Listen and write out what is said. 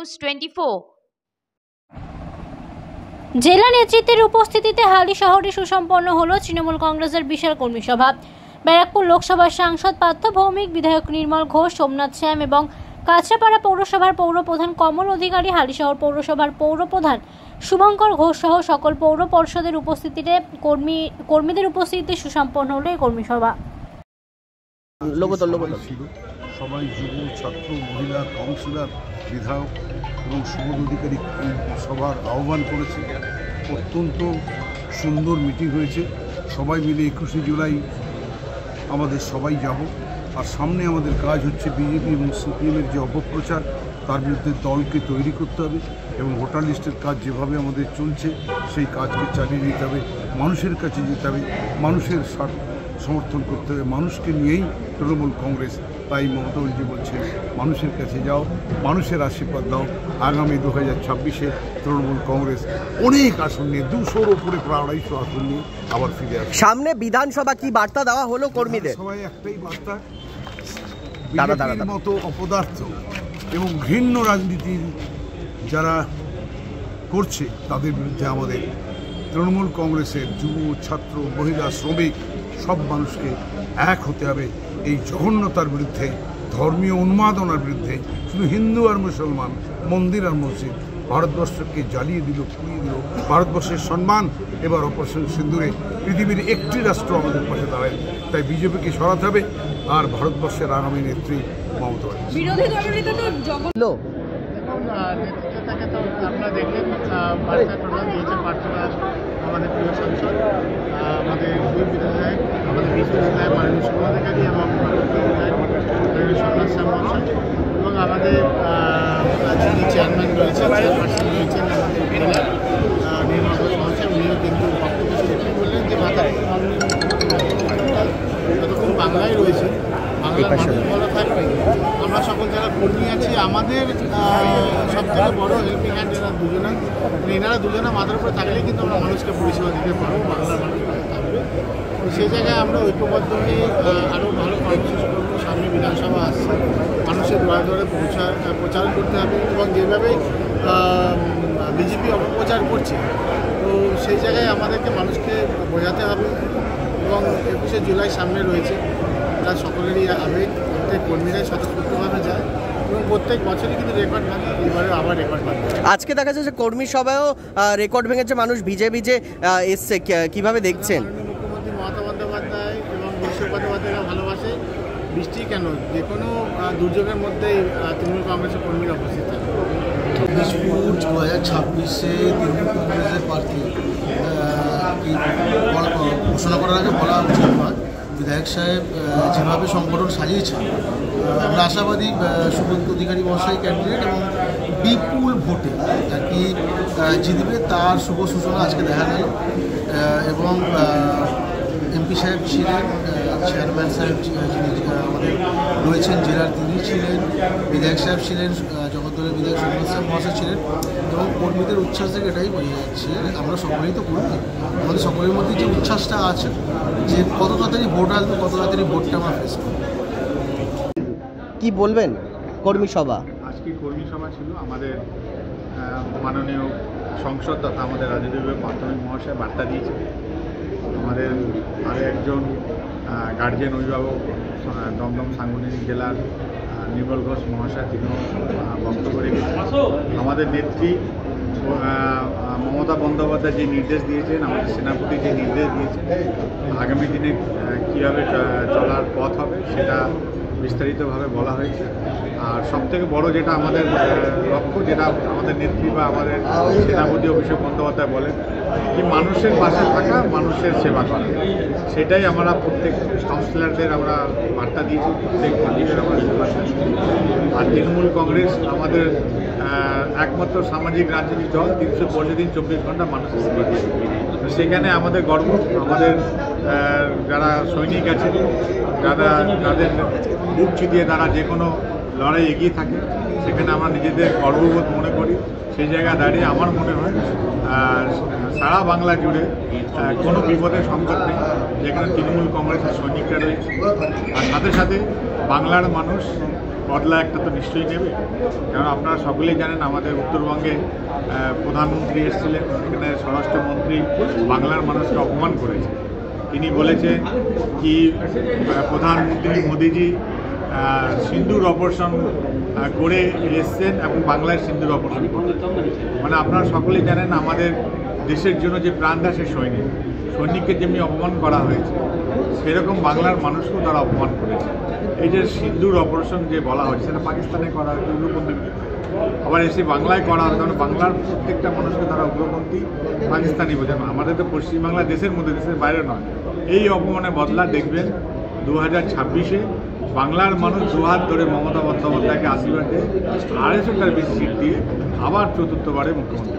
News 24। জেলা নেতৃত্বের উপস্থিতিতে হালি শহরে সুসম্পন্ন হলো তৃণমূল কংগ্রেসের বিশাল কর্মী সভা। ব্যারাকপুর লোকসভার সাংসদ পার্থ ভৌমিক, বিধায়ক নির্মল ঘোষ, সোমনাথ শ্যাম এবং কাছড়াপাড়া পৌরসভার পৌরপ্রধান কমল অধিকারী, হালিশহর পৌরসভার পৌরপ্রধান শুভঙ্কর ঘোষ সহ সকল পৌর পর্ষদের উপস্থিতিতে কর্মীদের উপস্থিতিতে সুসম্পন্ন হলো এই কর্মী সভা। সবাই যুব, ছাত্র, মহিলা, কাউন্সিলর, বিধায়ক এবং সুবোধ অধিকারী এই সভার আহ্বান করেছে। অত্যন্ত সুন্দর মিটিং হয়েছে। সবাই মিলে 21শে জুলাই আমাদের সবাই যাব। আর সামনে আমাদের কাজ হচ্ছে বিজেপি এবং সিপিএমের যে অপপ্রচার, তার বিরুদ্ধে দলকে তৈরি করতে হবে এবং ভোটার লিস্টের কাজ যেভাবে আমাদের চলছে সেই কাজকে চালিয়ে নিতে হবে, মানুষের কাছে যেতে হবে, মানুষের সমর্থন করতে হবে। মানুষকে নিয়েই তৃণমূল কংগ্রেস। তাই মমতা ব্যানার্জি বলছে মানুষের কাছে যাও, মানুষের আশীর্বাদ দাও। আগামী 2026-এ তৃণমূল কংগ্রেস অনেক আসন নিয়ে 200-র উপরে প্রায় 250 আসন নিয়ে আবার ফিরে আসবে। সামনে বিধানসভা, কি বার্তা দেওয়া হলো কর্মীদের? সবাই একটাই বার্তা, বিজেপির মতো অপদার্থ এবং ঘৃণ্য রাজনীতি যারা করছে তাদের বিরুদ্ধে আমাদের তৃণমূল কংগ্রেসের যুব, ছাত্র, মহিলা, শ্রমিক সব মানুষকে এক হতে হবে এই জঘন্যতার বিরুদ্ধে, ধর্মীয় উন্মাদনার বিরুদ্ধে। শুধু হিন্দু আর মুসলমান, মন্দির আর মসজিদ ভারতবর্ষকে জ্বালিয়ে দিল, পুড়িয়ে দিল। ভারতবর্ষের সম্মান এবার অপারেশন সিন্দুরে পৃথিবীর একটি রাষ্ট্র আমাদের পাশে দাঁড়ায়। তাই বিজেপিকে সরাতে হবে আর ভারতবর্ষের আগামী নেত্রী মমতা ব্যানার্জি। বিরোধী দলনেতা তো নেতৃত্ব থেকে তো আপনারা দেখলেন বার্তা টোটাল দিয়েছেন পার্থদাস, আমাদের প্রিয় সাংসদ, আমাদের দুই বিধায়ক, আমাদের বিশ্ববিদ্যালয় মাননীয় সুবোধ অধিকারী এবং সোমনাথ শ্যাম মহাশয় এবং আমাদের যিনি চেয়ারম্যান রয়েছেন, চেয়ারপারসন রয়েছেন আমাদের বিধায়ক নির্মল ঘোষ মহাশয়, উনিও কিন্তু বক্তব্য শুরু বললেন যে মাথায় যতক্ষণ বাংলায় রয়েছে, বাংলার মানুষ ভালো থাকবে। আমরা সকল যারা কর্মী আছি, আমাদের সবথেকে বড় হেল্পিং হ্যান্ড এনারা দুজনে মাথার উপরে থাকলেই কিন্তু আমরা মানুষকে পরিষেবা দিতে পারবো, বাংলার মানুষ ভালো থাকবে। সেই জায়গায় আমরা ঐক্যবদ্ধ হয়ে আরও ভালো কর্মসূচি করবো। সামনে বিধানসভা আসছে, মানুষের দ্বারে দ্বারে প্রচার করতে হবে এবং যেভাবে বিজেপি অপপ্রচার করছে, তো সেই জায়গায় আমাদেরকে মানুষকে বোঝাতে হবে এবং 21শে জুলাই সামনে রয়েছে। তার সকলেরই আবেগ, প্রত্যেক কর্মীরাই স্বতঃস্ফূর্তভাবে যায় এবং প্রত্যেক বছরই কিন্তু রেকর্ড ভাঙে, এবারে আবার রেকর্ড ভাঙে। আজকে দেখা যাচ্ছে কর্মী সভায়ও রেকর্ড ভেঙেছে, মানুষ ভিজে ভিজে এসছে, কিভাবে দেখছেন? মুখ্যমন্ত্রী মমতা বন্দ্যোপাধ্যায় এবং বিশ্বজিৎ বন্দ্যোপাধ্যায়রা ভালোবাসে বৃষ্টি কেন, যে কোনো দুর্যোগের মধ্যেই তৃণমূল কংগ্রেসের কর্মীরা উপস্থিত থাকে। 2026-এ তৃণমূল কংগ্রেসের প্রার্থী ঘোষণা করার আগে বলা উচিত নয়। বিধায়ক সাহেব যেভাবে সংগঠন সাজিয়েছেন, আমরা আশাবাদী সুবোধ অধিকারী মহাশয় ক্যান্ডিডেট এবং বিপুল ভোটে আর কি জিতবে, তার শুভ সূচনা আজকে দেখা গেল। এবং এমপি সাহেব ছিলেন, চেয়ারম্যান সাহেব যিনি আমাদের রয়েছেন জেলার, তিনি ছিলেন, বিধায়ক সাহেব ছিলেন, জগদ্দলের বিধায়ক সোমনাথ শ্যাম মহাশয় ছিলেন এবং কর্মীদের উচ্ছ্বাস থেকে এটাই বোঝা যাচ্ছে আমরা সকলেই তো কর্মী, আমাদের সকলের মধ্যে যে উচ্ছ্বাসটা আছে যে কত তাড়াতাড়ি ভোট আসবে, কত তাড়াতাড়ি ভোটটা আমরা ফেস করব। কি বলবেন কর্মী সভা? আজকে কর্মী সভা ছিল, আমাদের মাননীয় সংসদ তথা আমাদের রাজ্য বিভাগের প্রাথমিক মহাশয় বার্তা দিয়েছে। আমাদের আরও একজন গার্জিয়ান অভিভাবক দমদম সাংগঠনিক জেলার নির্মল ঘোষ মহাশয়, তিনিও বক্তব্য রেখেছেন। আমাদের নেত্রী মমতা বন্দ্যোপাধ্যায় যে নির্দেশ দিয়েছেন, আমাদের সেনাপতি যে নির্দেশ দিয়েছেন, আগামী দিনে কীভাবে চলার পথ হবে সেটা বিস্তারিতভাবে বলা হয়েছে। আর সবথেকে বড় যেটা আমাদের লক্ষ্য, যেটা আমাদের নেত্রী বা আমাদের সেনাপতি অভিষেক বন্দ্যোপাধ্যায় বলেন কি মানুষের পাশে থাকা, মানুষের সেবা করা, সেটাই আমরা প্রত্যেক কাউন্সিলরদের আমরা বার্তা দিয়েছি, প্রত্যেক কর্মীদের আমরা সেবা দিয়েছি। আর তৃণমূল কংগ্রেস আমাদের একমাত্র সামাজিক রাজনীতির দল, 365 দিন 24 ঘন্টা মানুষের সেবা দিয়েছে। তো সেখানে আমাদের গর্ব, আমাদের যারা সৈনিক আছে, যাদের বুক চিতিয়ে তারা যে কোনো লড়াই এগিয়ে থাকে, সেখানে আমরা নিজেদের গর্ববোধ মনে করি। সেই জায়গায় দাঁড়িয়ে আমার মনে হয় সারা বাংলা জুড়ে কোনো বিপদের সংকট নেই যেখানে তৃণমূল কংগ্রেসের সৈনিকরা রয়েছে। আর সাথে সাথে বাংলার মানুষ বদলা একটা তো নিশ্চয়ই নেবে। কারণ আপনারা সকলেই জানেন আমাদের উত্তরবঙ্গে প্রধানমন্ত্রী এসেছিলেন, সেখানে স্বরাষ্ট্রমন্ত্রী বাংলার মানুষকে অপমান করেছে। তিনি বলেছেন কি প্রধানমন্ত্রী মোদিজি সিন্দুর অপারেশন করে এসছেন এবং বাংলায় সিন্দুর অপারেশন করে। মানে আপনারা সকলেই জানেন আমাদের দেশের জন্য যে প্রাণ দেয় সে সৈনিককে যেমনি অপমান করা হয়েছে সেরকম বাংলার মানুষকেও তারা অপমান করেছে। এই যে সিন্দুর অপারেশন যে বলা হচ্ছে সেটা পাকিস্তানে করা হচ্ছে উগ্রপন্থী, আবার এসে বাংলায় করা হবে, কারণ বাংলার প্রত্যেকটা মানুষকে তারা উগ্রপন্থী পাকিস্তানি বোঝানো। আমাদের তো পশ্চিমবাংলা দেশের মধ্যে, দেশের বাইরে নয়। এই অপমানের বদলা দেখবেন 2026-এ বাংলার মানুষ দুহাত ধরে মমতা বন্দ্যোপাধ্যায়কে আশীর্বাদ দিয়ে 250টার বেশি সিট দিয়ে আবার চতুর্থবারে মুখ্যমন্ত্রী।